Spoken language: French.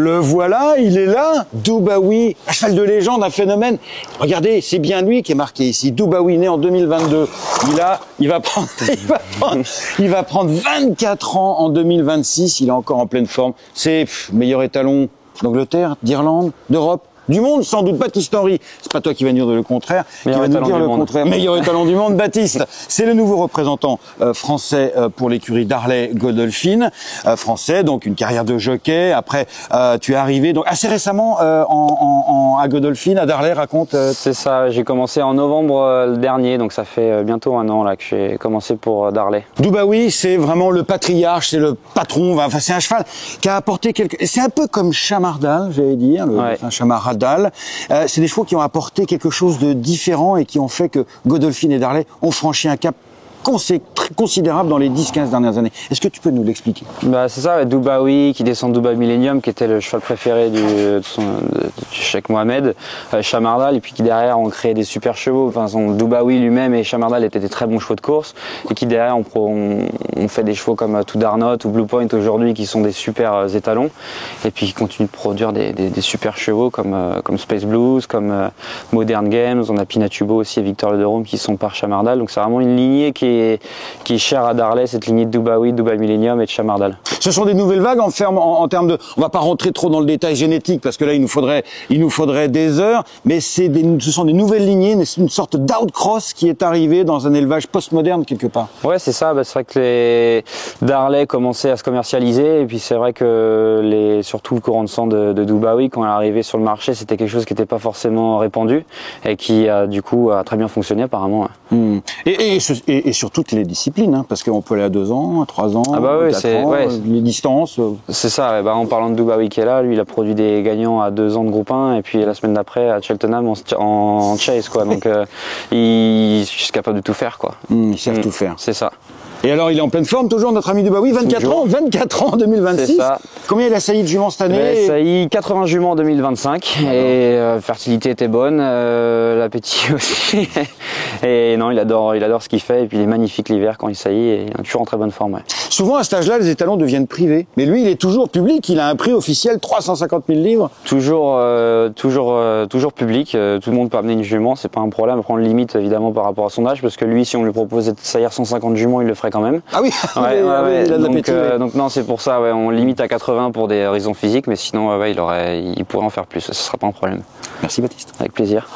Le voilà, il est là, Dubawi, un cheval de légende, un phénomène. Regardez, c'est bien lui qui est marqué ici. Dubawi, né en 2022. Il va prendre 24 ans en 2026. Il est encore en pleine forme. C'est meilleur étalon d'Angleterre, d'Irlande, d'Europe. Du monde, sans doute. Baptiste Henry, c'est pas toi qui va nous dire le contraire, Meilleur étalon du monde, Baptiste. C'est le nouveau représentant français pour l'écurie Darley Godolphin. Français, donc une carrière de jockey. Après, tu es arrivé donc assez récemment à Godolphin, à Darley. Raconte. C'est ça. J'ai commencé en novembre dernier, donc ça fait bientôt un an là que j'ai commencé pour Darley. Dubawi, c'est vraiment le patriarche, c'est le patron. Enfin, c'est un cheval qui a apporté quelque. C'est un peu comme Chamardal, j'allais dire, Chamardal. C'est des chevaux qui ont apporté quelque chose de différent et qui ont fait que Godolphin et Darley ont franchi un cap considérable dans les 10-15 dernières années. Est-ce que tu peux nous l'expliquer? C'est ça, Dubawi qui descend de Dubai Millennium, qui était le cheval préféré du Cheikh Mohamed, Chamardal, et puis qui derrière ont créé des super chevaux. Enfin, Dubawi lui-même et Chamardal étaient des très bons chevaux de course, et qui derrière ont fait des chevaux comme To Darnot ou Blue Point aujourd'hui, qui sont des super étalons, et puis qui continuent de produire des super chevaux comme Space Blues, comme Modern Games. On a Pinatubo aussi et Victor Le Derome qui sont par Chamardal. Donc c'est vraiment une lignée qui est chère à Darley, cette lignée de Dubawi, Dubai Millennium et de Chamardal. Ce sont des nouvelles vagues en termes de. On va pas rentrer trop dans le détail génétique parce que là il nous faudrait des heures, mais ce sont des nouvelles lignées, une sorte d'outcross qui est arrivé dans un élevage postmoderne quelque part. Ouais, c'est ça. C'est vrai que les Darley commençaient à se commercialiser, et puis c'est vrai que surtout le courant de sang de Dubawi, quand elle est arrivée sur le marché, c'était quelque chose qui n'était pas forcément répandu et qui du coup a très bien fonctionné apparemment. Ouais. Et sur toutes les disciplines, hein, parce qu'on peut aller à 2 ans, à 3 ans, ah bah oui, 4 ans, les distances. C'est ça, en parlant de Dubawi qui est là, lui il a produit des gagnants à 2 ans de groupe 1 et puis la semaine d'après à Cheltenham en chase quoi. Donc il est capable de tout faire quoi. Ils savent tout faire. C'est ça. Et alors il est en pleine forme toujours notre ami Dubawi, 24 ans en 2026. C'est ça. Combien il a sailli de juments cette année? Il a sailli 80 juments en 2025 et fertilité était bonne, l'appétit aussi. Et non, il adore ce qu'il fait, et puis il est magnifique l'hiver quand il saillit et il est toujours en très bonne forme. Ouais. Souvent à cet âge-là, les étalons deviennent privés, mais lui il est toujours public, il a un prix officiel 350 000 livres. Toujours public, tout le monde peut amener une jument, c'est pas un problème. Après on le limite évidemment par rapport à son âge, parce que lui si on lui proposait de saillir 150 juments, il le ferait quand même. Ah oui, ouais, il a de l'appétit. Donc non, c'est pour ça, on limite à 80 pour des raisons physiques, mais sinon il pourrait en faire plus, ce sera pas un problème. Merci Baptiste. Avec plaisir.